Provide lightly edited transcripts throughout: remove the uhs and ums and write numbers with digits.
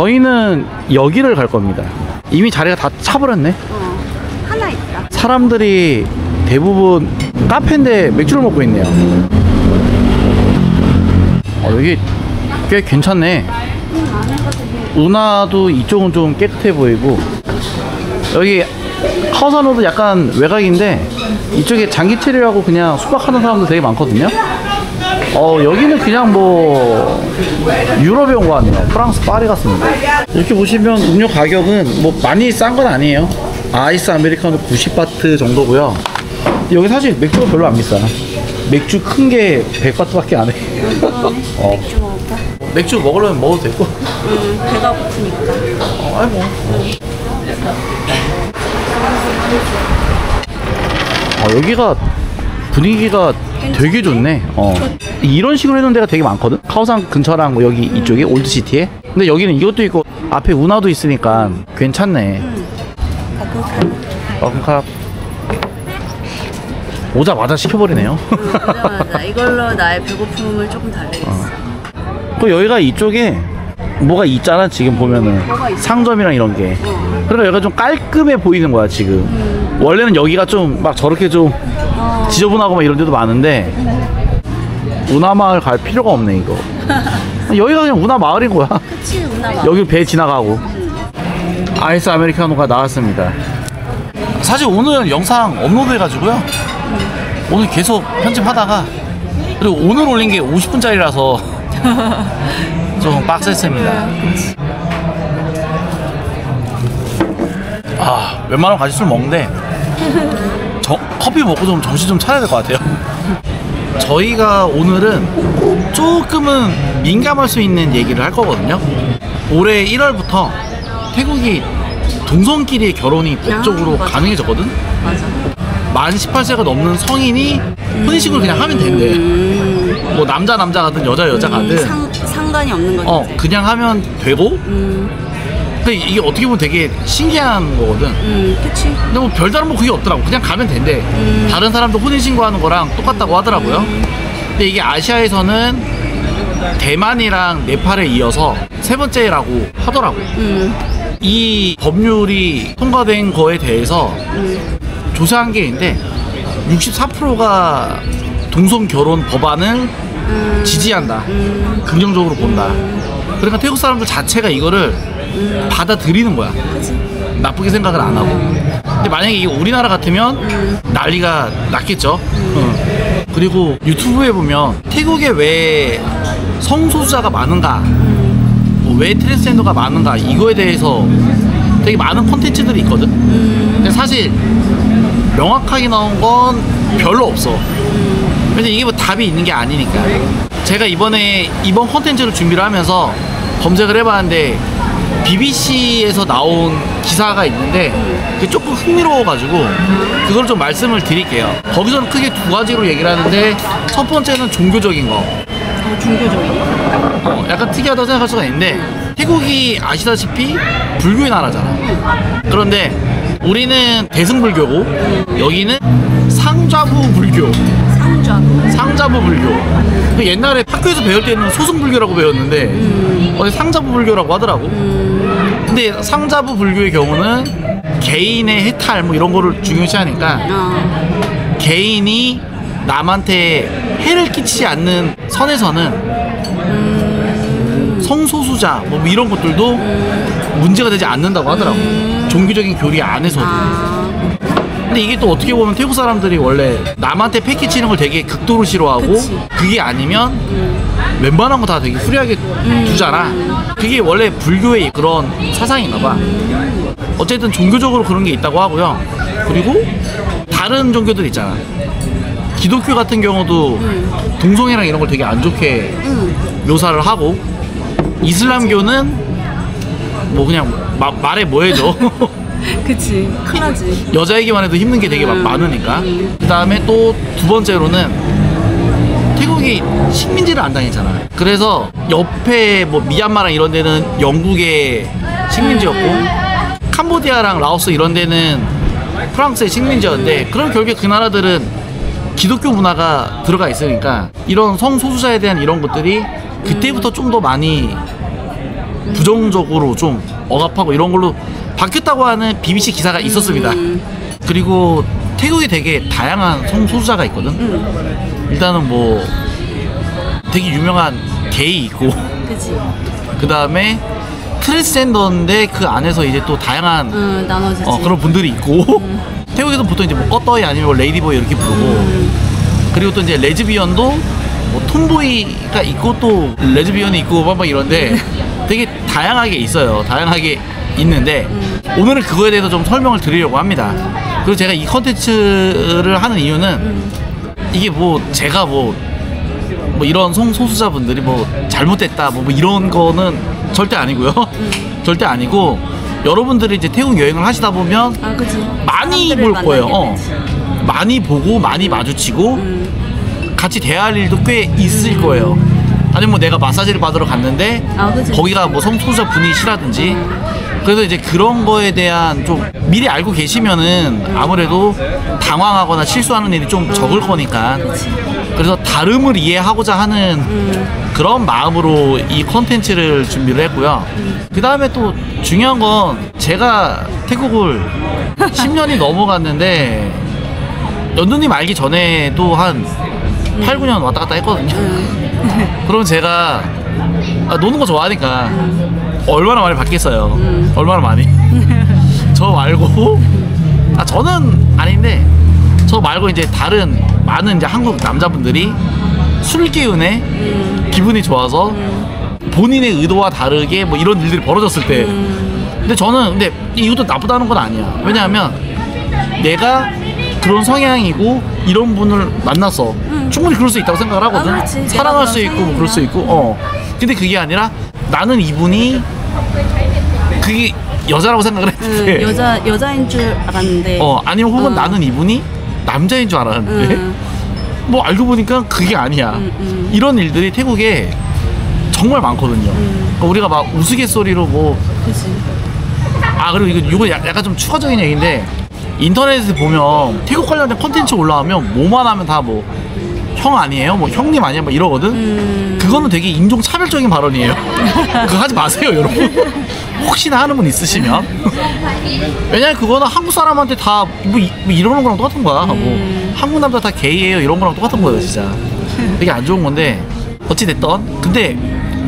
저희는 여기를 갈 겁니다. 이미 자리가 다 차버렸네. 하나 있다. 사람들이 대부분 카페인데 맥주를 먹고 있네요. 여기 꽤 괜찮네. 운하도 이쪽은 좀 깨끗해 보이고, 여기 카오산로도 약간 외곽인데 이쪽에 장기체류하고 그냥 숙박하는 사람도 되게 많거든요. 여기는 그냥 뭐 유럽에 온 거 같네요. 프랑스 파리 같습니다. 이렇게 보시면 음료 가격은 뭐 많이 싼 건 아니에요. 아이스 아메리카노 90바트 정도고요. 여기 사실 맥주가 별로 안 비싸. 맥주 큰 게 100바트밖에 안 해. 맥주 먹을까? 맥주 먹으려면 먹어도 되고. 배가 고프니까. 아이고. 여기가 분위기가 되게 좋네. 이런 식으로 해놓은 데가 되게 많거든. 카오산 근처랑 뭐 여기 이쪽에 올드시티에. 근데 여기는 이것도 있고 앞에 운하도 있으니까 괜찮네. 컵 오자마자 시켜버리네요. 맞아. 이걸로 나의 배고픔을 조금 달래겠어. 또 여기가 이쪽에 뭐가 있잖아. 지금 보면은 상점이랑 이런 게. 그러니까 여기가 좀 깔끔해 보이는 거야 지금. 원래는 여기가 좀 막 저렇게 좀 지저분하고 막 이런 데도 많은데 운하마을 갈 필요가 없네 이거. 여기가 그냥 운하마을인 거야. 그치, 운하마을. 여기 배 지나가고. 아이스 아메리카노가 나왔습니다. 사실 오늘 영상 업로드 해가지고요, 오늘 계속 편집하다가, 그리고 오늘 올린 게 50분짜리라서 좀 빡셌습니다. 웬만하면 같이 술 먹는데 커피 먹고 좀 정신 좀 차려야 될 것 같아요. 저희가 오늘은 조금은 민감할 수 있는 얘기를 할 거거든요. 올해 1월부터 태국이 동성끼리의 결혼이 법적으로 가능해졌거든. 맞아. 만 18세가 넘는 성인이 혼인신고를 그냥 하면 된대. 뭐 남자 가든 여자 가든 상관이 없는 거지. 그냥 하면 되고. 근데 이게 어떻게 보면 되게 신기한 거거든. 그치. 근데 뭐 별다른 뭐 그게 없더라고. 그냥 가면 된대. 다른 사람도 혼인신고하는 거랑 똑같다고 하더라고요. 근데 이게 아시아에서는 대만이랑 네팔에 이어서 세 번째라고 하더라고. 이 법률이 통과된 거에 대해서 조사한 게 있는데 64%가 동성 결혼 법안을 지지한다. 긍정적으로 본다. 그러니까 태국 사람들 자체가 이거를 받아들이는 거야. 나쁘게 생각을 안 하고. 근데 만약에 이게 우리나라 같으면 난리가 났겠죠. 그리고 유튜브에 보면 태국에 왜 성소수자가 많은가, 왜 트랜스젠더가 많은가, 이거에 대해서 되게 많은 콘텐츠들이 있거든. 근데 사실 명확하게 나온 건 별로 없어. 근데 이게 뭐 답이 있는 게 아니니까. 제가 이번 콘텐츠를 준비를 하면서 검색을 해봤는데 BBC에서 나온 기사가 있는데 그게 조금 흥미로워가지고 그걸 좀 말씀을 드릴게요. 거기서는 크게 두 가지로 얘기를 하는데, 첫 번째는 종교적인 거. 종교적인 거? 약간 특이하다고 생각할 수가 있는데, 태국이 아시다시피 불교의 나라잖아. 그런데 우리는 대승불교고 여기는 상좌부 불교. 상좌부 불교. 그 옛날에 학교에서 배울 때는 소승불교라고 배웠는데 어디 상좌부 불교라고 하더라고. 근데 상좌부 불교의 경우는 개인의 해탈 뭐 이런 거를 중요시하니까 개인이 남한테 해를 끼치지 않는 선에서는 성소수자 뭐 이런 것들도 문제가 되지 않는다고 하더라고. 종교적인 교리 안에서도. 근데 이게 또 어떻게 보면 태국 사람들이 원래 남한테 패기 치는 걸 되게 극도로 싫어하고, 그치. 그게 아니면 웬만한 거 다 되게 후리하게 두잖아. 그게 원래 불교의 그런 사상인가 봐. 어쨌든 종교적으로 그런 게 있다고 하고요. 그리고 다른 종교들 있잖아. 기독교 같은 경우도 동성애랑 이런 걸 되게 안 좋게 묘사를 하고, 이슬람교는 뭐 그냥 말해 뭐해줘. 그치, 큰일나지. 여자 얘기만 해도 힘든 게 되게 많으니까. 그 다음에 또 두 번째로는 태국이 식민지를 안 당했잖아. 그래서 옆에 뭐 미얀마랑 이런 데는 영국의 식민지였고, 캄보디아랑 라오스 이런 데는 프랑스의 식민지였는데, 그럼 결국에 그 나라들은 기독교 문화가 들어가 있으니까 이런 성소수자에 대한 이런 것들이 그때부터 좀 더 많이 부정적으로 좀 억압하고 이런 걸로 바뀌었다고 하는 BBC 기사가 있었습니다. 그리고 태국에 되게 다양한 성소수자가 있거든. 일단은 뭐 되게 유명한 게이 있고 그치. 그 다음에 트랜스젠더인데 그 안에서 이제 또 다양한 나눠지지. 그런 분들이 있고 태국에서 보통 이제 뭐 꺼떠이 아니면 뭐 레이디보이 이렇게 부르고 그리고 또 이제 레즈비언도 뭐 톰보이가 있고 또 레즈비언이 있고 막 이런데 되게 다양하게 있어요. 다양하게 있는데 오늘은 그거에 대해서 좀 설명을 드리려고 합니다. 그리고 제가 이 컨텐츠를 하는 이유는 이게 뭐 제가 뭐 이런 성소수자분들이 뭐 잘못됐다 뭐 이런 거는 절대 아니고요. 절대 아니고 여러분들이 이제 태국 여행을 하시다 보면 그치. 많이 볼 거예요. 많이 보고 많이 마주치고 같이 대화할 일도 꽤 있을 거예요. 아니면 뭐 내가 마사지를 받으러 갔는데 그치. 거기가 뭐 성소수자 분이시라든지 그래서 이제 그런 거에 대한 좀 미리 알고 계시면은 아무래도 당황하거나 실수하는 일이 좀 적을 거니까 그래서 다름을 이해하고자 하는 그런 마음으로 이 컨텐츠를 준비를 했고요. 그 다음에 또 중요한 건 제가 태국을 10년이 넘어갔는데 연두님 알기 전에도 한 8, 9년 왔다 갔다 했거든요. 그럼 제가 노는 거 좋아하니까 얼마나 많이 바뀌었어요. 얼마나 많이. 저 말고 저는 아닌데 저 말고 이제 다른 많은 이제 한국 남자분들이 술 기운에 기분이 좋아서 본인의 의도와 다르게 뭐 이런 일들이 벌어졌을 때 근데 저는 근데 이것도 나쁘다는 건 아니야. 왜냐하면 내가 그런 성향이고 이런 분을 만나서 충분히 그럴 수 있다고 생각을 하거든. 그렇지. 사랑할 수 있고 뭐 그럴 수 있고 근데 그게 아니라 나는 이분이 그게 여자라고 생각을 했는데 여자인 줄 알았는데 아니면 혹은 나는 이분이 남자인 줄 알았는데 뭐 알고 보니까 그게 아니야. 이런 일들이 태국에 정말 많거든요. 그러니까 우리가 막 우스갯소리로 뭐 그치. 그리고 이거 약간 좀 추가적인 얘기인데 인터넷에 보면 태국 관련된 컨텐츠 올라오면 뭐만 하면 다 뭐 형 아니에요? 뭐 형님 아니에요? 뭐 이러거든? 그거는 되게 인종차별적인 발언이에요. 그거 하지 마세요, 여러분. 혹시나 하는 분 있으시면. 왜냐면 그거는 한국 사람한테 다 뭐 이러는 거랑 똑같은 거야. 뭐 한국 남자 다 게이예요 이런 거랑 똑같은 거예요, 진짜. 되게 안 좋은 건데 어찌됐던 근데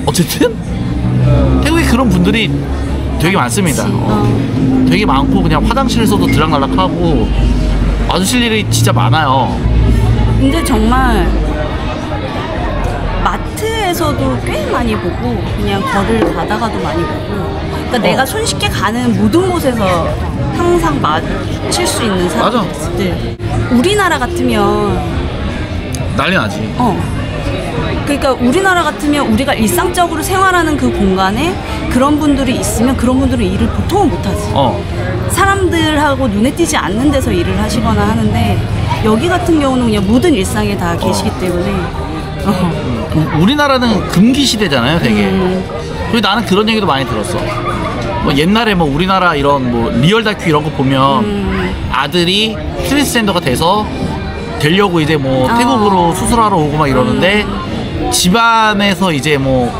어쨌든 태국에 그런 분들이 되게 많습니다. 되게 많고 그냥 화장실에서도 들락날락하고 마주칠 일이 진짜 많아요. 근데 정말 마트에서도 꽤 많이 보고 그냥 거리를 가다가도 많이 보고 그러니까 내가 손쉽게 가는 모든 곳에서 항상 마주칠 수 있는 사람들. 우리나라 같으면 난리 나지. 그러니까 우리나라 같으면 우리가 일상적으로 생활하는 그 공간에 그런 분들이 있으면 그런 분들은 일을 보통은 못하지. 사람들하고 눈에 띄지 않는 데서 일을 하시거나 하는데 여기 같은 경우는 그냥 모든 일상에 다 계시기 때문에 우리나라는 금기 시대잖아요, 되게. 그리고 나는 그런 얘기도 많이 들었어. 뭐 옛날에 뭐 우리나라 이런 뭐 리얼 다큐 이런 거 보면 아들이 트랜스젠더가 돼서 되려고 이제 뭐 태국으로 수술하러 오고 막 이러는데 집안에서 이제 뭐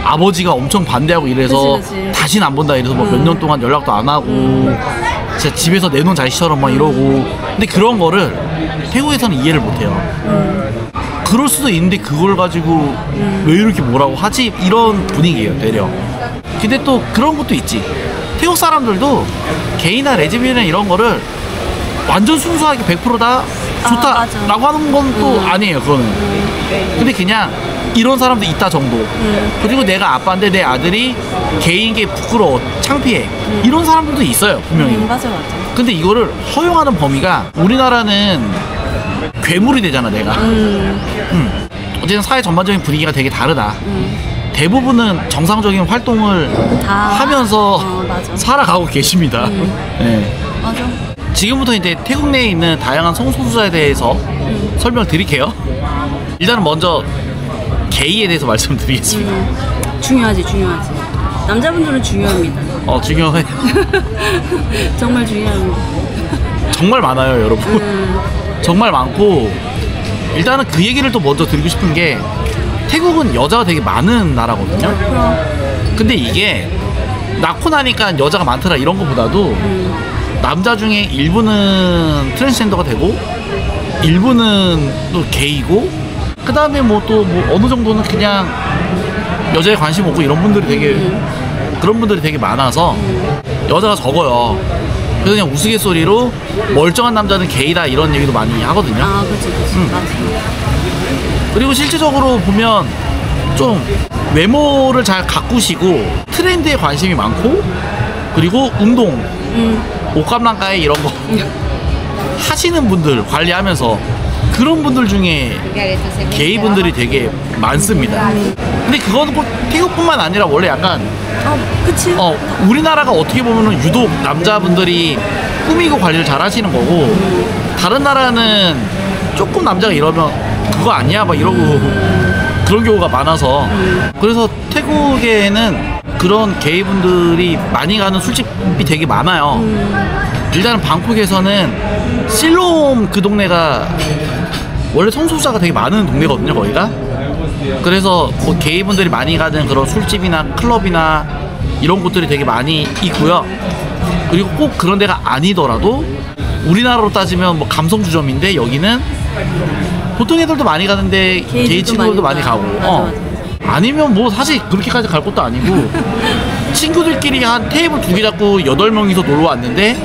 아버지가 엄청 반대하고 이래서 그치. 다시는 안 본다 이래서 뭐 몇 년 동안 연락도 안 하고 진짜 집에서 내놓은 자식처럼 막 이러고 근데 그런 거를 태국에서는 이해를 못해요. 그럴 수도 있는데 그걸 가지고 왜 이렇게 뭐라고 하지? 이런 분위기예요, 되려. 근데 또 그런 것도 있지. 태국 사람들도 게이나 레즈비언이나 이런 거를 완전 순수하게 100%다 좋다라고 하는 건 또 아니에요, 그거는. 근데 그냥 이런 사람도 있다 정도. 그리고 내가 아빠인데 내 아들이 게이인 게 부끄러워, 창피해. 이런 사람들도 있어요, 분명히. 맞아. 근데 이거를 허용하는 범위가 우리나라는 괴물이 되잖아, 내가. 어쨌든 사회 전반적인 분위기가 되게 다르다. 대부분은 정상적인 활동을 하면서 맞아. 살아가고 계십니다. 네. 맞아. 지금부터 이제 태국 내에 있는 다양한 성소수자에 대해서 설명을 드릴게요. 일단은 먼저 게이에 대해서 말씀드리겠습니다. 중요하지. 남자분들은 중요합니다. 중요해. 정말 중요합니다. 정말 많아요, 여러분. 정말 많고 일단은 그 얘기를 또 먼저 드리고 싶은 게 태국은 여자가 되게 많은 나라거든요. 근데 이게 낳고 나니까 여자가 많더라 이런 거보다도 남자 중에 일부는 트랜스젠더가 되고 일부는 또 게이고 그 다음에 뭐 또 뭐 어느 정도는 그냥 여자에 관심 없고 이런 분들이 되게 그런 분들이 되게 많아서 여자가 적어요. 그래서 그냥 우스갯소리로 멀쩡한 남자는 게이다 이런 얘기도 많이 하거든요. 아, 그치. 맞아. 그리고 실질적으로 보면 좀 외모를 잘 가꾸시고 트렌드에 관심이 많고 그리고 운동, 옷감랑가에 이런 거 하시는 분들 관리하면서 그런 분들 중에 게이 분들이 되게 많습니다. 근데 그거는 꼭 태국뿐만 아니라 원래 약간 그치. 우리나라가 어떻게 보면은 유독 남자분들이 꾸미고 관리를 잘 하시는 거고 다른 나라는 조금 남자가 이러면 그거 아니야 막 이러고 그런 경우가 많아서 그래서 태국에는 그런 게이 분들이 많이 가는 술집이 되게 많아요. 일단은 방콕에서는 실롬 그 동네가 원래 성소수자가 되게 많은 동네거든요 거기가. 그래서 뭐 게이분들이 많이 가는 그런 술집이나 클럽이나 이런 곳들이 되게 많이 있고요. 그리고 꼭 그런 데가 아니더라도 우리나라로 따지면 뭐 감성주점인데 여기는 보통 애들도 많이 가는데 게이 친구들도 많이 가고 맞아. 아니면 뭐 사실 그렇게까지 갈 것도 아니고 친구들끼리 한 테이블 2개 잡고 8명이서 놀러 왔는데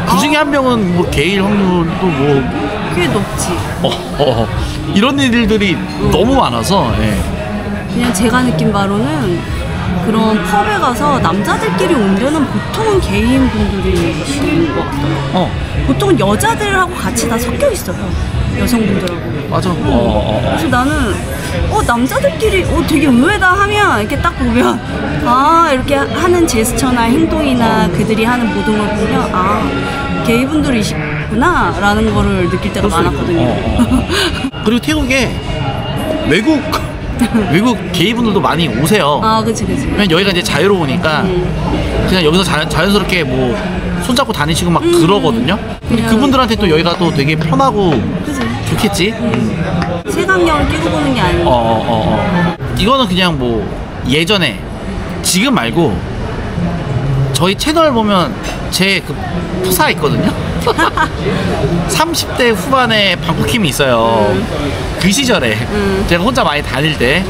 그 중에 한 명은 뭐 게이일 확률도 뭐 꽤 높지. 이런 일들이 너무 많아서 그냥 제가 느낀 바로는 그런 펍에 가서 남자들끼리 온 데는 보통은 게이인 분들이신 것 같아요. 보통은 여자들하고 같이 다 섞여 있어요. 여성분들하고. 맞아. 그래서 나는 남자들끼리 되게 의외다 하면 이렇게 딱 보면 이렇게 하는 제스처나 행동이나 그들이 하는 모든 걸 보면 게이분들이시구나 라는 거를 느낄 때가 많았거든요. 그리고 태국에 외국 게이분들도 많이 오세요. 그치. 왜냐면 여기가 이제 자유로우니까 그냥 여기서 자연스럽게 뭐 손잡고 다니시고 막 그러거든요. 근데 그분들한테 또 여기가 또 되게 편하고 그치. 좋겠지. 색안경을 끼고 보는 게 아니고. 이거는 그냥 뭐 예전에 지금 말고 저희 채널 보면 제 그 프사 있거든요. 30대 후반에 방콕킴이 있어요. 그 시절에 제가 혼자 많이 다닐 때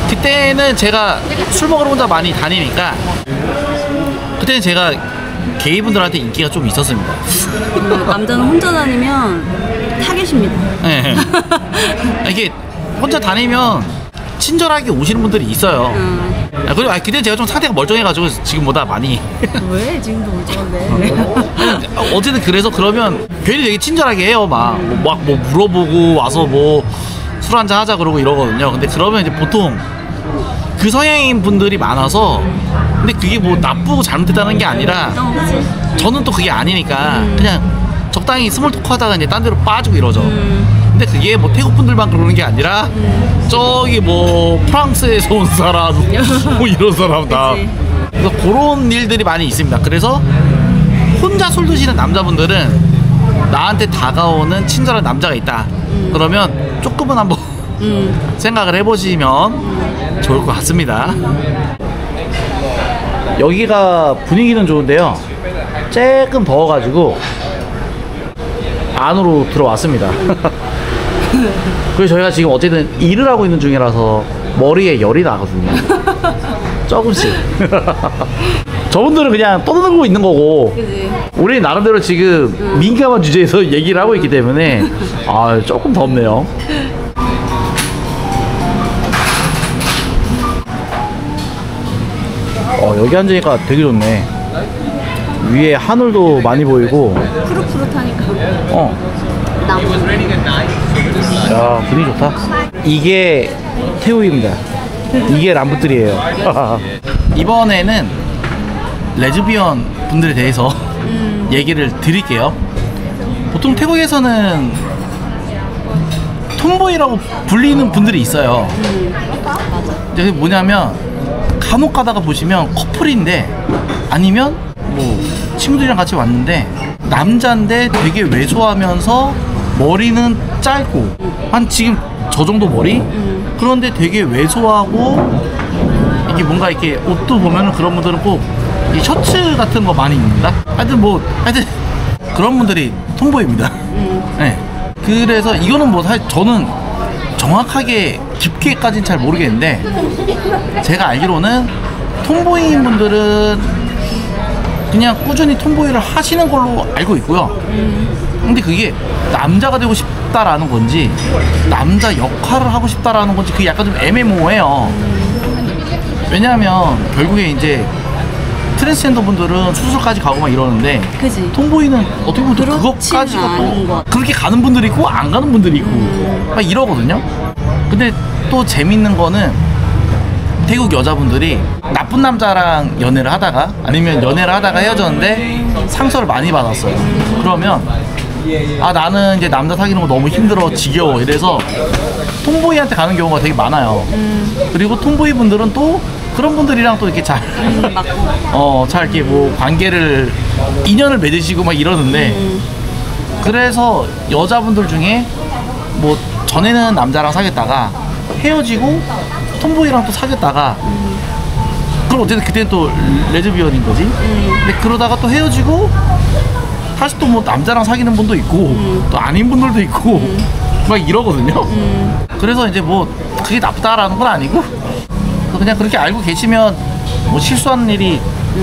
그때는 제가 술 먹으러 혼자 많이 다니니까 그때는 제가 게이분들한테 인기가 좀 있었습니다. 남자는 혼자 다니면 타겟입니다. 네. 이게 혼자 다니면 친절하게 오시는 분들이 있어요. 그리고 그때 제가 좀 상태가 멀쩡해가지고 지금보다 많이 왜? 지금도 멀쩡한데. 어쨌든 그래서 그러면 괜히 되게 친절하게 해요. 막 뭐 물어보고 와서 뭐 술 한잔 하자 그러고 이러거든요. 근데 그러면 이제 보통 그 성향인 분들이 많아서 근데 그게 뭐 나쁘고 잘못됐다는 게 아니라 그치. 저는 또 그게 아니니까 그냥 적당히 스몰 토크 하다가 이제 딴 데로 빠지고 이러죠. 근데 그게 뭐 태국 분들만 그러는 게 아니라 저기 뭐 프랑스에서 온 사람 뭐 이런 사람 다 그래서 그런 일들이 많이 있습니다. 그래서 혼자 술 드시는 남자분들은 나한테 다가오는 친절한 남자가 있다 그러면 조금은 한번 생각을 해보시면 좋을 것 같습니다. 여기가 분위기는 좋은데요 조금 더워가지고 안으로 들어왔습니다. 그래서 저희가 지금 어쨌든 일을 하고 있는 중이라서 머리에 열이 나거든요. 조금씩. 저분들은 그냥 떠들고 있는 거고 그치. 우리 나름대로 지금 민감한 주제에서 얘기를 하고 있기 때문에 조금 덥네요. 여기 앉으니까 되게 좋네. 위에 하늘도 많이 보이고 푸릇푸릇하니까. 나무. 야 분위기 좋다. 이게 태국입니다. 이게 람부들이에요. 이번에는 레즈비언 분들에 대해서 얘기를 드릴게요. 보통 태국에서는 톰보이라고 불리는 분들이 있어요. 이게 뭐냐면 간혹 가다가 보시면 커플인데 아니면 뭐 친구들이랑 같이 왔는데 남자인데 되게 왜소하면서 머리는 짧고 한 지금 저 정도 머리? 그런데 되게 왜소하고 이게 뭔가 이렇게 옷도 보면은 그런 분들은 꼭 이 셔츠 같은 거 많이 입는다. 하여튼 그런 분들이 톰보이입니다. 네. 그래서 이거는 뭐 사실 저는 정확하게 깊게까지는 잘 모르겠는데 제가 알기로는 톰보이인 분들은 그냥 꾸준히 톰보이를 하시는 걸로 알고 있고요. 근데 그게 남자가 되고 싶다라는 건지 남자 역할을 하고 싶다라는 건지 그게 약간 좀 애매모호해요. 왜냐하면 결국에 이제 트랜스젠더 분들은 수술까지 가고 막 이러는데 그지. 톰보이는 어떻게 보면 또 그것까지가 또 그렇게 가는 분들이 있고 안 가는 분들이 있고 막 이러거든요. 근데 또 재밌는 거는 태국 여자분들이 나쁜 남자랑 연애를 하다가 아니면 연애를 하다가 헤어졌는데 상처를 많이 받았어요. 그러면 아 나는 이제 남자 사귀는 거 너무 힘들어 지겨워 이래서 톰보이한테 가는 경우가 되게 많아요. 그리고 톰보이 분들은 또 그런 분들이랑 또 이렇게 잘 이렇게 뭐 관계를 인연을 맺으시고 막 이러는데 그래서 여자분들 중에 뭐 전에는 남자랑 사귀었다가 헤어지고 톰보이랑 또 사귀었다가 그럼 어쨌든 그때는 또 레즈비언인 거지. 근데 그러다가 또 헤어지고 다시 또 뭐 남자랑 사귀는 분도 있고 또 아닌 분들도 있고 막 이러거든요. 그래서 이제 뭐 그게 나쁘다라는 건 아니고 그냥 그렇게 알고 계시면 뭐 실수하는 일이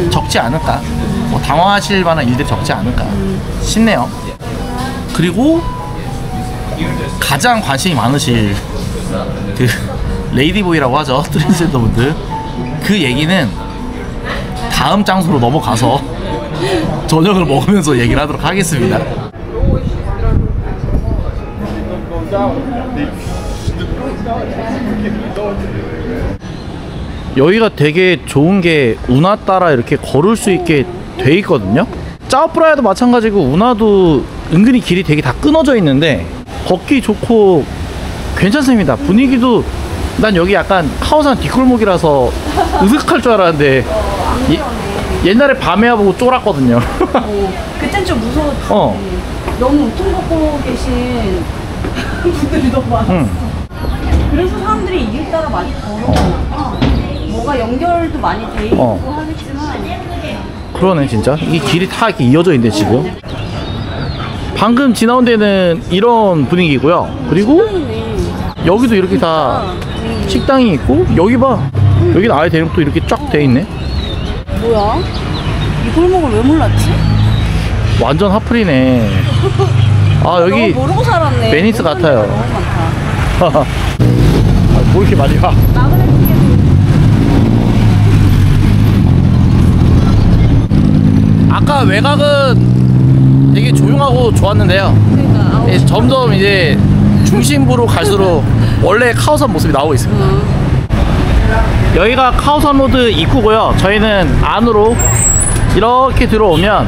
적지 않을까, 뭐 당황하실 만한 일들이 적지 않을까 싶네요. 그리고 가장 관심이 많으실 그 레이디보이라고 하죠, 트랜스젠더 분들. 그 얘기는 다음 장소로 넘어가서 저녁을 먹으면서 얘기를 하도록 하겠습니다. 여기가 되게 좋은 게 운하 따라 이렇게 걸을 수 있게 돼 있거든요. 짜오프라야도 마찬가지고 운하도 은근히 길이 되게 다 끊어져 있는데 걷기 좋고 괜찮습니다. 분위기도 난 여기 약간 카오산 뒷골목이라서 으슥할 줄 알았는데 옛날에 밤에야 보고 쫄았거든요. 그땐 좀 무서웠지. 너무 통 걷고 계신 분들이 너무 많았어. 그래서 사람들이 이 길 따라 많이 걸어. 뭐가 연결도 많이 돼 있고 하겠지만 그러네 진짜. 이 길이 다 이렇게 이어져 있네 지금. 방금 지나온 데는 이런 분위기고요. 그리고 여기도 이렇게 다 식당이 있고 여기 봐. 여기는 아예 대놓고 이렇게 쫙 돼 있네. 뭐야? 이 골목을 왜 몰랐지? 완전 핫플이네. 아 여기 너무 모르고 살았네. 베니스 같아요. 너무 많다. 뭐 이렇게 많이 와. 아까 외곽은 되게 조용하고 좋았는데요. 그러니까, 예, 점점 이제 중심부로 갈수록 원래 카오산 모습이 나오고 있습니다. 여기가 카오산 로드 입구고요. 저희는 안으로 이렇게 들어오면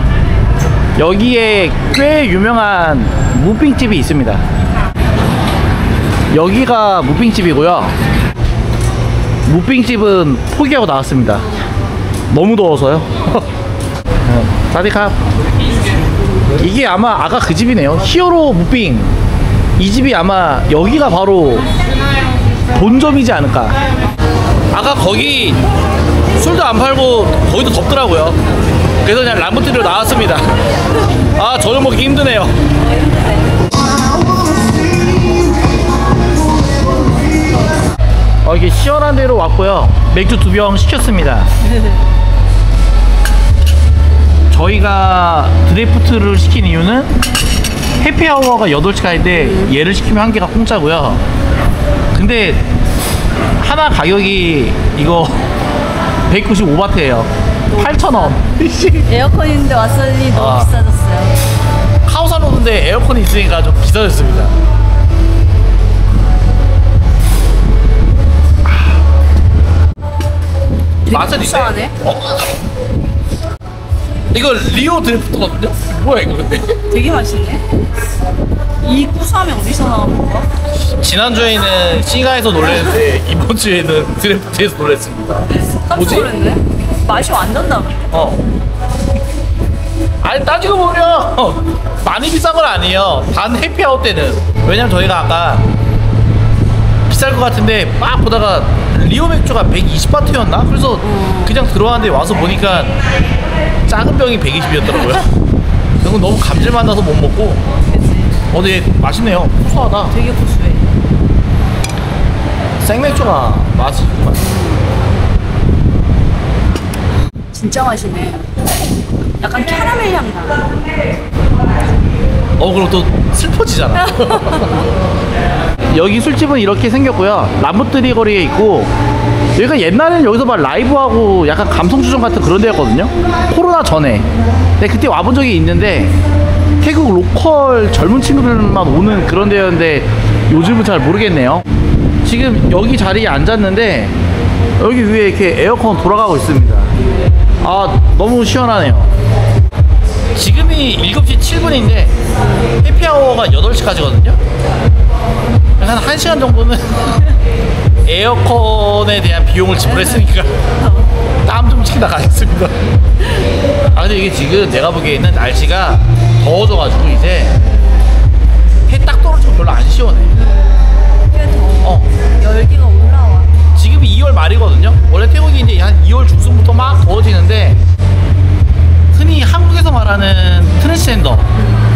여기에 꽤 유명한 무빙집이 있습니다. 여기가 무빙집이고요. 무빙집은 포기하고 나왔습니다. 너무 더워서요. 사디캅. 이게 아마 아까 그 집이네요. 히어로 무빙. 이 집이 아마 여기가 바로 본점이지 않을까. 아까 거기 술도 안 팔고 거기도 덥더라고요. 그래서 그냥 람부티로 나왔습니다. 아 저녁 먹기 힘드네요. 이게 시원한 데로 왔고요. 맥주 2병 시켰습니다. 저희가 드래프트를 시킨 이유는 해피아워가 8시간인데 얘를 시키면 1개가 공짜고요. 근데 하나 가격이 이거 195바트예요. 8,000원. 에어컨인데 왔더니 너무 비싸졌어요. 카오산 로드인데 에어컨이 있으니까 좀 비싸졌습니다. 맛은 비싸네. 이거 리오 드래프트거든요? 뭐야 이거 근데? 되게 맛있네. 이 구수함이 어디서 나온 건가? 지난주에는 시가에서 놀랬는데 이번 주에는 드래프트에서 놀랬습니다. 뭐지? 놀랐네. 맛이 완전 다르네. 아니 따지고 보면 많이 비싼 건 아니에요. 단 해피아워 때는. 왜냐면 저희가 아까 비쌀 것 같은데 막 보다가 리오 맥주가 120바트였나? 그래서 그냥 들어왔는데 와서 보니까 작은 병이 120이었더라고요. 그건 너무 감질만 나서 못 먹고. 그치. 근데 맛있네요. 고소하다. 되게 고소해. 생맥주가 맛이 정말. 진짜 맛있네. 약간 캐러멜 향 나. 그럼 또 슬퍼지잖아. 여기 술집은 이렇게 생겼고요. 람부트리 거리에 있고, 여기가 옛날에는 여기서 막 라이브하고 약간 감성주점 같은 그런 데였거든요. 코로나 전에. 근데 그때 와본 적이 있는데 태국 로컬 젊은 친구들만 오는 그런 데였는데 요즘은 잘 모르겠네요. 지금 여기 자리에 앉았는데 여기 위에 이렇게 에어컨 돌아가고 있습니다. 너무 시원하네요. 지금이 7시 7분인데 해피아워가 8시까지거든요. 한 1시간 정도는 에어컨에 대한 비용을 지불했으니까 땀 좀 치다 가겠습니다. 근데 이게 지금 내가 보기에는 날씨가 더워져가지고 이제 해 딱 떨어지고 별로 안 시원해. 꽤 더워. 열기가 올라와. 지금이 2월 말이거든요. 원래 태국이 이제 한 2월 중순부터 막 더워지는데, 흔히 한국에서 말하는 트랜스젠더,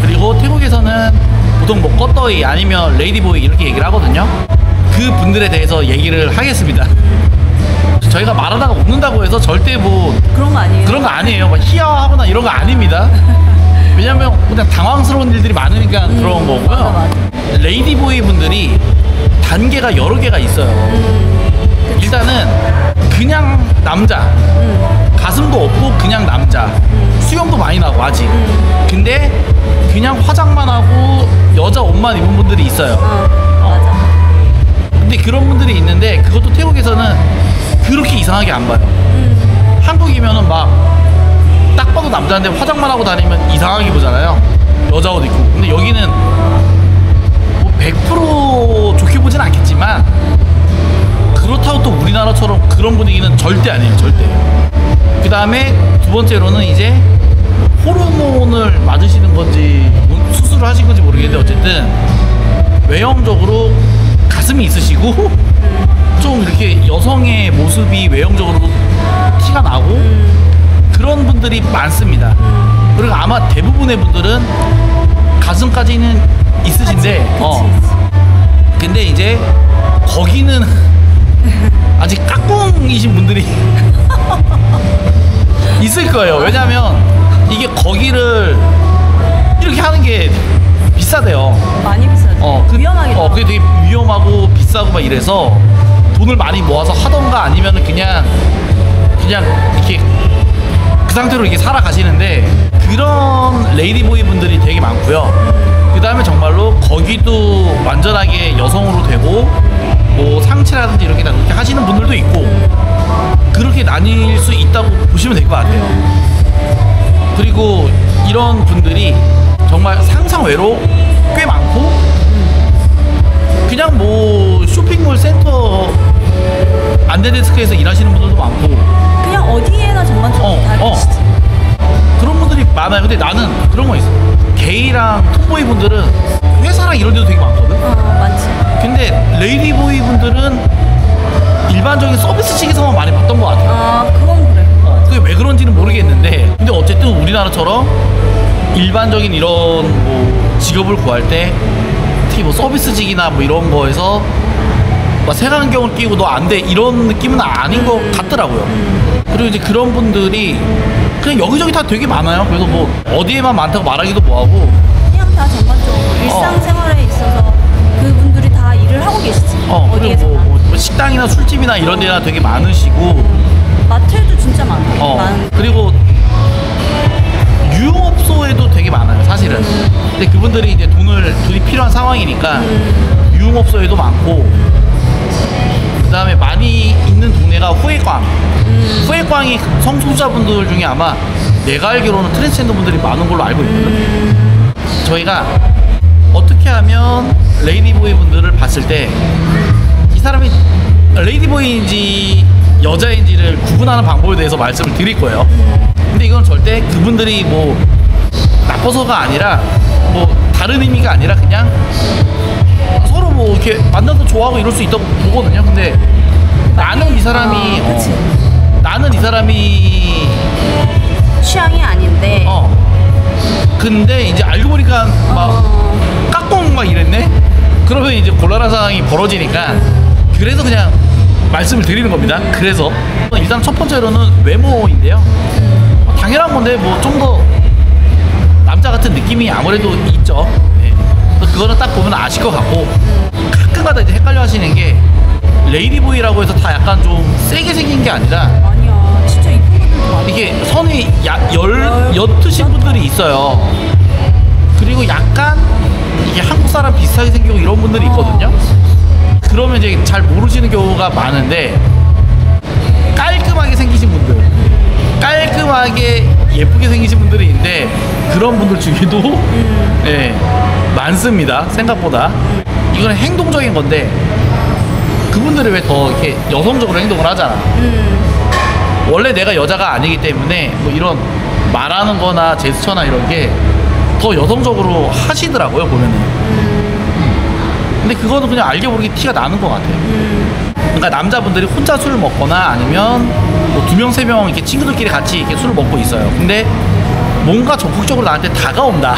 그리고 태국에서는 보통 뭐 꺼떠이 아니면 레이디보이 이렇게 얘기를 하거든요. 그 분들에 대해서 얘기를 하겠습니다. 저희가 말하다가 웃는다고 해서 절대 뭐 그런 거 아니에요? 그런 거 아니에요. 막 희화하거나 이런 거 아닙니다. 왜냐면 그냥 당황스러운 일들이 많으니까 그런 거고요. 맞아. 레이디보이 분들이 단계가 여러 개가 있어요. 일단은 그냥 남자, 가슴도 없고 그냥 남자, 수염도 많이 나고 아직. 근데 그냥 화장만 하고 여자 옷만 입은 분들이 있어요. 맞아. 근데 그런 분들이 있는데 그것도 태국에서는 그렇게 이상하게 안 봐요. 한국이면은 막 딱 봐도 남자인데 화장만 하고 다니면 이상하게 보잖아요. 여자 옷 입고. 근데 여기는 뭐 100% 좋게 보진 않겠지만 그렇다고 또 우리나라처럼 그런 분위기는 절대 아니에요. 절대. 그 다음에 두 번째로는 이제 호르몬을 맞으시는 건지 수술을 하신 건지 모르겠는데 어쨌든 외형적으로 가슴이 있으시고 좀 이렇게 여성의 모습이 외형적으로 티가 나고 그런 분들이 많습니다. 그리고 아마 대부분의 분들은 가슴까지는 있으신데 근데 이제 거기는 아직 까꿍이신 분들이 있을 거예요. 왜냐면 이게 거기를 이렇게 하는 게 비싸대요. 많이 비싸죠. 위험하게. 그게 되게 위험하고 비싸고 막 이래서 돈을 많이 모아서 하던가 아니면 그냥 이렇게 그 상태로 이렇게 살아가시는데 그런 레이디보이 분들이 되게 많고요. 그 다음에 정말로 거기도 완전하게 여성으로 되고 뭐 상체라든지 이렇게 다 그렇게 하시는 분들도 있고 그렇게 나뉠 수 있다고 보시면 될 것 같아요. 그리고 이런 분들이 정말 상상 외로 꽤 많고 그냥 뭐 쇼핑몰 센터 안대데스크에서 일하시는 분들도 많고 그냥 어디에나 전반적으로 다 계시지. 그런 분들이 많아요. 근데 나는 그런 거 있어. 게이랑 톰보이 분들은 회사랑 이런 데도 되게 많거든. 많지. 근데 레이디보이 분들은 일반적인 서비스직에서만 많이 봤던 것 같아요. 그건 그래. 그게 왜 그런지는 모르겠는데 근데 어쨌든 우리나라처럼 일반적인 이런 뭐 직업을 구할 때 특히 뭐 서비스직이나 뭐 이런 거에서 막 색안경을 끼고 너 안 돼 이런 느낌은 아닌 것 같더라고요. 그리고 이제 그런 분들이 그냥 여기저기 다 되게 많아요. 그래서 뭐 어디에만 많다고 말하기도 뭐하고 그냥 다 전반적으로 일상생활에 있어서 그분들이 다 일을 하고 계시지. 그리고 뭐 식당이나 술집이나 이런 데나 되게 많으시고 마트에도 진짜 많아. 그리고 유흥업소에도 되게 많아요 사실은. 근데 그분들이 이제 돈이 필요한 상황이니까 유흥업소에도 많고 그 다음에 많이 있는 동네가 후에광. 후에광이 성소수자분들 중에 아마 내가 알기로는 트랜스젠더 분들이 많은 걸로 알고 있거든. 저희가 어떻게 하면 레이디보이 분들을 봤을 때 이 사람이 레이디보이인지 여자인지를 구분하는 방법에 대해서 말씀을 드릴 거예요. 근데 이건 절대 그분들이 뭐 나빠서가 아니라 뭐 다른 의미가 아니라 그냥 서로 뭐 이렇게 만나서 좋아하고 이럴 수 있다고 보거든요. 근데 나는 이 사람이 그치. 나는 이 사람이 취향이 아닌데 근데 이제 알고 보니까 막 깍꿍 막 이랬네. 그러면 이제 곤란한 상황이 벌어지니까 그래서 그냥 말씀을 드리는 겁니다. 그래서 일단 첫 번째로는 외모인데요. 당연한 건데 뭐 좀 더 남자 같은 느낌이 아무래도 있죠. 네. 그거는 딱 보면 아실 것 같고 가끔가다 이제 헷갈려 하시는 게 레이디보이라고 해서 다 약간 좀 세게 생긴 게 아니라 아니야 진짜 이쁜 분들도 많아. 이게 선이 옅으신 분들이 있어요. 그리고 약간 이게 한국 사람 비슷하게 생기고 이런 분들이 있거든요. 그러면 이제 잘 모르시는 경우가 많은데 깔끔하게 생기신 분들, 깔끔하게 예쁘게 생기신 분들이 있는데 그런 분들 중에도 네, 많습니다. 생각보다. 이거는 행동적인 건데 그분들이 왜 더 이렇게 여성적으로 행동을 하잖아. 원래 내가 여자가 아니기 때문에 뭐 이런 말하는 거나 제스처나 이런 게 더 여성적으로 하시더라고요, 보면은. 근데 그거는 그냥 알게 모르게 티가 나는 것 같아요. 그러니까 남자분들이 혼자 술을 먹거나 아니면 뭐 2명, 3명 이렇게 친구들끼리 같이 이렇게 술을 먹고 있어요. 근데 뭔가 적극적으로 나한테 다가온다.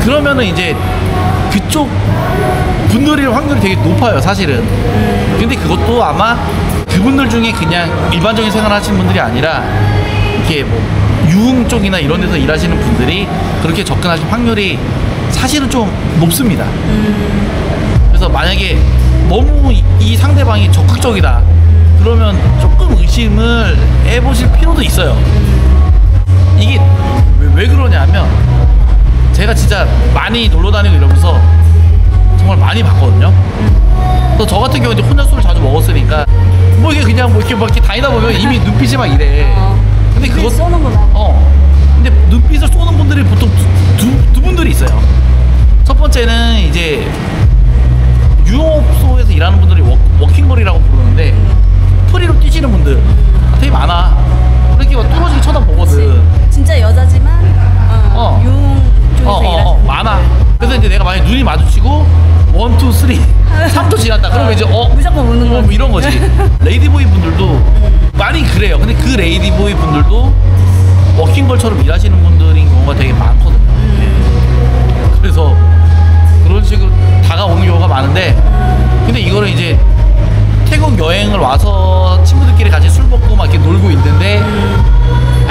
그러면은 이제 그쪽 분들일 확률이 되게 높아요, 사실은. 근데 그것도 아마 그분들 중에 그냥 일반적인 생활 하시는 분들이 아니라 이렇게 뭐 유흥 쪽이나 이런 데서 일하시는 분들이 그렇게 접근하실 확률이 사실은 좀 높습니다. 그래서 만약에 너무 이 상대방이 적극적이다 그러면 조금 의심을 해보실 필요도 있어요. 이게 왜 그러냐면 제가 진짜 많이 놀러 다니고 이러면서 정말 많이 봤거든요. 그래서 저 같은 경우는 이제 혼자 술을 자주 먹었으니까 뭐 이게 그냥 뭐 이렇게 막 이렇게 다니다 보면 이미 눈빛이 막 이래. 근데 그거 쏘는구나. 근데 눈빛을 쏘는 분들이 보통 두 분들이 있어요. 첫 번째는 이제 유흥업소에서 일하는 분들이 워킹걸이라고 부르는데 프리로 뛰시는 분들 되게 많아. 그렇게 막 뚫어지게 쳐다보거든. 진짜 여자지만 유흥 쪽에서 일하시는 많아. 그래서 이제 내가 만약에 눈이 마주치고 1, 2, 3 3도 지났다 그러면 이제 무조건 우는 거지. 뭐 이런 거지. 레이디보이 분들도 많이 그래요. 근데 그 레이디보이 분들도 워킹걸처럼 일하시는 분들인 경우가 되게 많거든요. 그래서 그런 식으로 다가오는 경우가 많은데 근데 이거를 이제 태국 여행을 와서 친구들끼리 같이 술 먹고 막 이렇게 놀고 있는데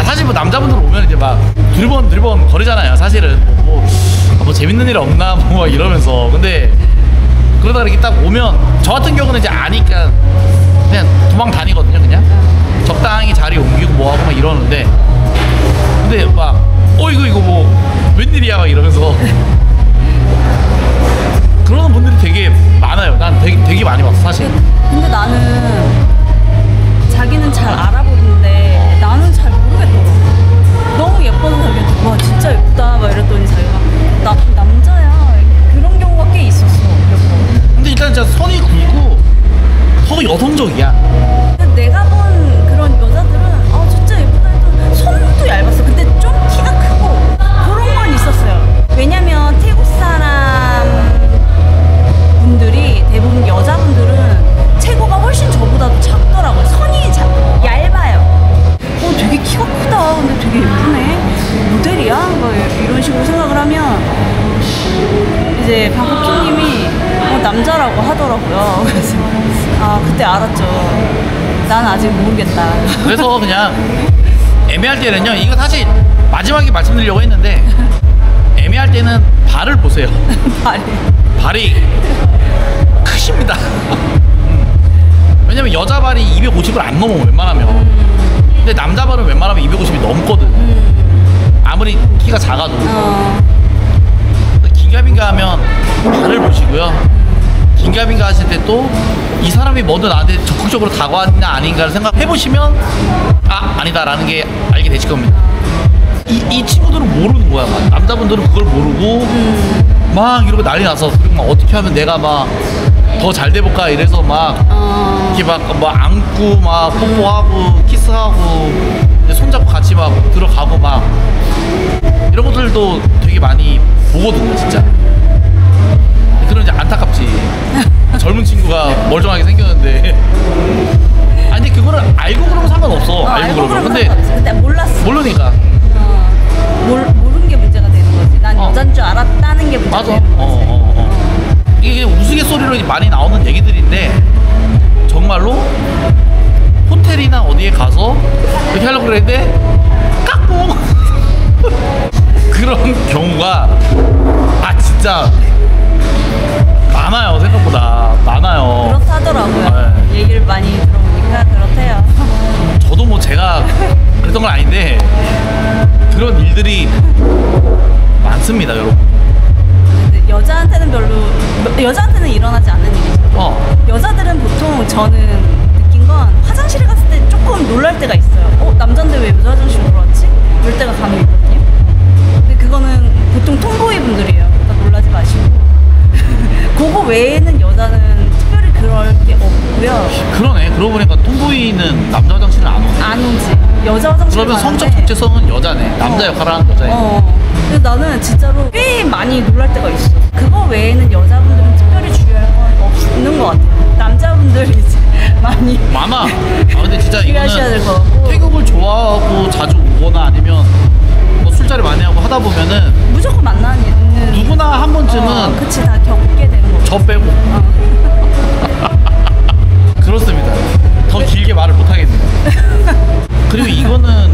사실 뭐 남자분들 오면 이제 막 두리번 거리잖아요. 사실은 뭐 재밌는 일 없나 뭐 이러면서. 근데 그러다가 이렇게 딱 오면 저 같은 경우는 이제 아니까 그냥 도망 다니거든요. 그냥 적당히 자리 옮기고 뭐하고 막 이러는데 근데 막 이거 뭐 웬일이야 막 이러면서 그러는 분들이 되게 많아요. 난 되게 많이 봤어 사실. 근데 나는 자기는 잘 알아보는데 나는 잘 모르겠더라고. 너무 예뻐서 자기가 와 진짜 예쁘다 막 이랬더니 자기가 나 남자야 그런 경우가 꽤 있었어. 근데 일단 진짜 선이 굵고 더 여성적이야. 근데 내가 본 그런 여자들은 진짜 예쁘다 해도 손도 얇았어. 근데 좀 키가 크고 그런 건 있었어요. 왜냐면 태국 사람 분들이 대부분 여자분들은 체구가 훨씬 저보다도 작더라고요. 선이 얇아요. 되게 키가 크다. 근데 되게 예쁘네. 모델이야? 뭐 이런 식으로 생각을 하면 이제 방콕키님이 남자라고 하더라고요. 그래서 그때 알았죠. 난 아직 모르겠다. 그래서 그냥 애매할 때는요. 이거 사실 마지막에 말씀드리려고 했는데 애매할 때는 발을 보세요. 발이 크십니다. 왜냐면 여자 발이 250을 안 넘어 웬만하면. 근데 남자 발은 웬만하면 250이 넘거든. 아무리 키가 작아도. 긴가민가 하면 발을 보시고요. 긴가민가 하실 때 또 이 사람이 먼저 나한테 적극적으로 다가왔냐 아닌가를 생각해 보시면 아니다라는 게 알게 되실 겁니다. 이 친구들은 모르는 거야. 남자분들은 그걸 모르고 막 이러고 난리 나서 그리고 막 어떻게 하면 내가 막 더 잘 돼볼까 이래서 막 이렇게 막 안고 막 뽀뽀하고 키스하고 손잡고 같이 막 들어가고 막 이런 것들도 되게 많이 보거든요, 진짜. 그런 이제 안타깝지. 젊은 친구가 멀쩡하게 생겼는데. 아니 근데 그거를 알고 그러면 상관없어. 알고 그러면. 근데 몰랐어. 모르니까. 모르는 게 문제가 되는 거지. 난 여잔 줄 알았다는 게 문제가 맞아. 되는 거지. 이게 우스갯소리로 많이 나오는 얘기들인데 정말로 호텔이나 어디에 가서 이렇게 하려고 그랬는데 까꿍 그런 경우가 진짜 많아요. 생각보다 많아요. 그렇다 하더라고요. 네. 얘기를 많이 들어보니까 그렇대요. 저도 뭐 제가 그랬던 건 아닌데 그런 일들이 많습니다, 여러분. 근데 여자한테는 여자한테는 일어나지 않는 일이죠. 여자들은 보통 저는 느낀 건 화장실에 갔을 때 조금 놀랄 때가 있어요. 남잔데 왜 여자 화장실로 들어왔지? 이럴 때가 간혹 있거든요. 근데 그거는 보통 톰보이 분들이에요. 그러니까 놀라지 마시고. 그거 외에는 여자는 특별히 그럴 게 없고요. 그러네. 그러고 보니까 톰보이는 남자 화장실은 안 오네. 안 오지. 여자 화장실. 그러면 성적 적재성은 여자네. 남자 역할을 하는 여자애. 근데 나는 진짜로 꽤 많이 놀랄 때가 있어. 그거 외에는 여자분들은 특별히 주의할 건 없는 것 같아요. 남자분들이 이제 많이 많아. 근데 진짜 주의하셔야 될 것 이거는 같고. 태국을 좋아하고 자주 오거나 아니면 뭐 술자리 많이 하고 하다 보면은 무조건 만나는 있는 누구나 한 번쯤은 그치, 다 겪게 되는 거죠. 저 빼고 그렇습니다. 더 길게 말을 못 하겠네요. 그리고 이거는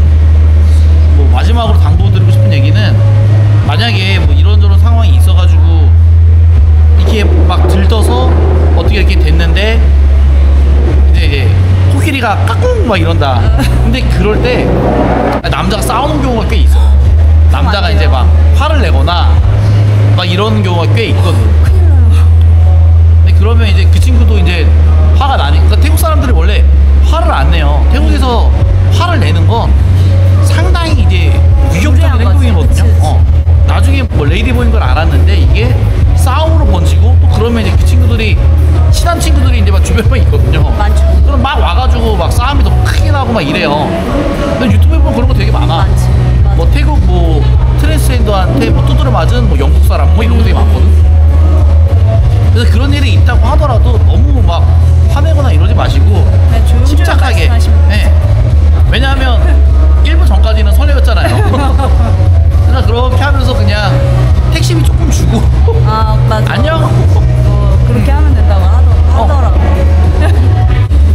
뭐 마지막으로 당부드리고 싶은 얘기는 만약에 뭐 이런저런 상황이 있어가지고 이렇게 막 들떠서 어떻게 이렇게 됐는데 이제 코끼리가 까꿍 막 이런다. 근데 그럴 때 남자가 싸우는 경우가 꽤 있어. 남자가 이제 막 화를 내거나 막 이런 경우가 꽤 있거든. 근데 그러면 이제 그 친구도 이제 화가 나니까. 그러니까 태국 사람들이 원래 화를 안 내요. 태국에서 화를 내는 건 상당히 이제 위협적인 행동이거든요. 나중에 뭐 레이디보인 걸 알았는데 이게 싸움으로 번지고 또 그러면 이제 그 친구들이 친한 친구들이 이제 막 주변에 있거든요. 많죠. 그럼 막 와가지고 막 싸움이 더 크게 나고 막 이래요. 근데 유튜브에 보면 그런 거 되게 많아. 많지. 뭐 태국 뭐 트랜스젠더한테 뭐 두드려 맞은 뭐 영국 사람 뭐 이런 거 되게 많거든. 그래서 그런 일이 있다고 하더라도 너무 막 화내거나 이러지 마시고 네, 침착하게. 네. 왜냐하면 1분 전까지는 설레였잖아요. 그래서 그렇게 하면서 그냥 택시비 조금 주고 맞아. 안녕. 그렇게 하면 된다고 하더라고.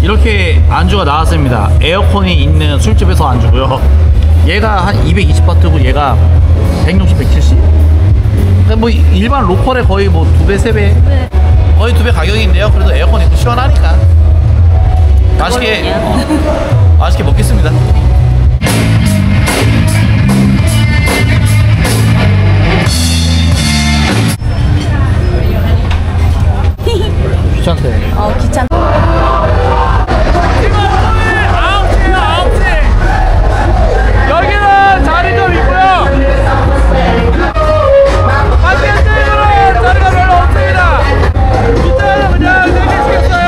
이렇게 안주가 나왔습니다. 에어컨이 있는 술집에서 안주고요. 얘가 한 220바트고 얘가 160, 170? 그러니까 뭐 일반 로컬의 거의 뭐 2배, 3배 네. 거의 2배 가격인데요. 그래도 에어컨이 있고 시원하니까 맛있게 맛있게 먹겠습니다. 귀찮대. 귀찮다. 여기는 자리 좀 있고요. 반대쪽으로 자리가 별로 없습니다. 이쪽은 그냥 4개 시켰어요.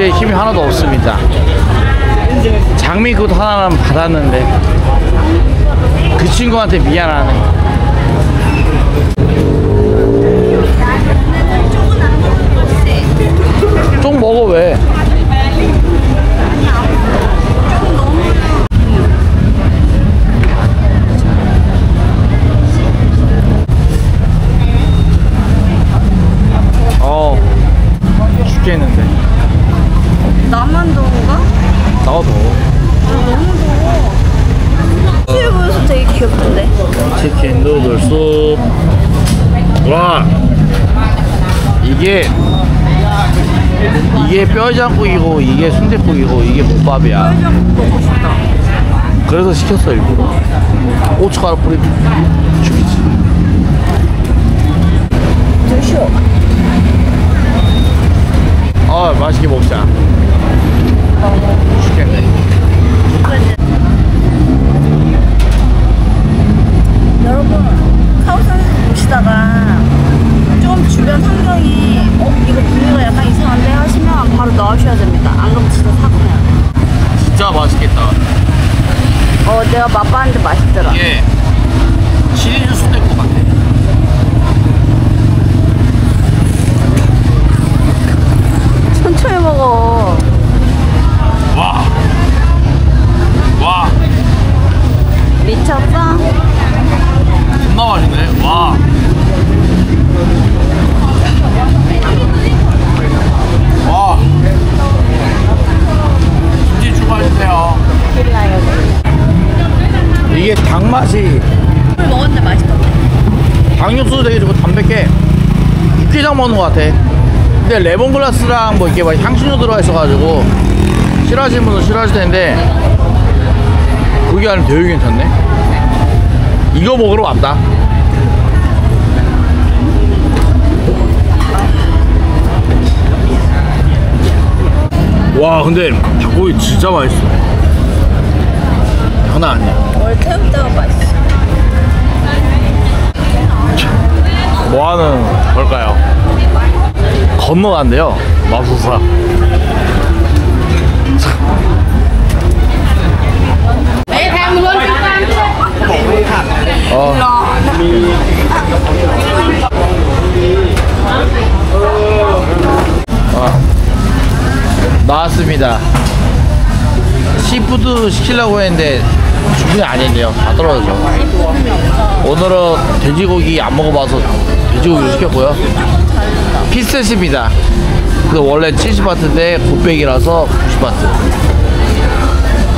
우리의 힘이 하나도 없습니다. 장미꽃 하나만 받았는데 그 친구한테 미안하네. 좀 먹어 왜? 죽겠는데. 나만 더운가? 나도 더워. 너무 더워. 수해 보여서 되게 귀엽던데. 치킨 누들 숲. 와, 이게 뼈장국이고 이게 순댓국이고 이게 묵밥이야. 먹고 싶다. 그래서 시켰어 일부러. 고춧가루 뿌리 죽이지. 드셔. 맛있게 먹자. 죽겠네. 여러분, 카오산 보시다가 좀 주변 환경이 이거 분위기가 약간 이상한데 하시면 바로 나오셔야 됩니다. 안 그러면 진짜 사고나요. 진짜 맛있겠다. 내가 맛봤는데 맛있더라. 이게 시리즈 순댓국 같아. 천천히 먹어. 와. 미쳤어? 존나 맛있네. 와. 김치 추가해주세요. 이게 닭 맛이 물 먹었는데 맛있던데. 닭육수도 되게 좋고 담백해. 육개장 먹는 것 같아. 근데 레몬글라스랑 뭐 이렇게 막 향신료 들어가 있어가지고 싫어하시는 분은 싫어하실 텐데 그게 아니면 되게 괜찮네. 이거 먹으러 왔다. 와, 근데 닭고기 진짜 맛있어. 장난 아니야. 원래 태국다가 맛있어. 뭐 하는 걸까요? 건너간대요, 맙소사. 나왔습니다. 시푸드 시키려고 했는데 주문이 아닌데요. 다 떨어졌죠. 오늘은 돼지고기 안 먹어봐서 돼지고기를 시켰고요. 피스셋입니다. 근데 원래 70바트인데 곱빼기라서 90바트.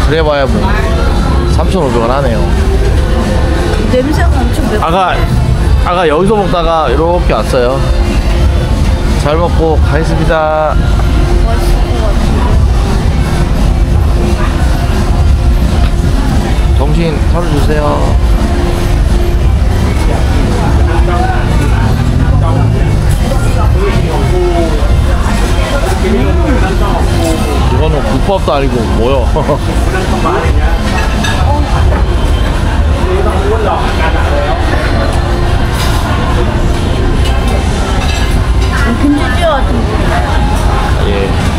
그래봐야 뭐 3,500원 하네요. 냄새가 엄청 맵고. 아까 여기서 먹다가 이렇게 왔어요. 잘 먹고 가겠습니다. 맛있을 것 같은데. 정신 차려주세요. 이거는 국밥도 아니고 뭐요? 김치찌개 같은 거. 예.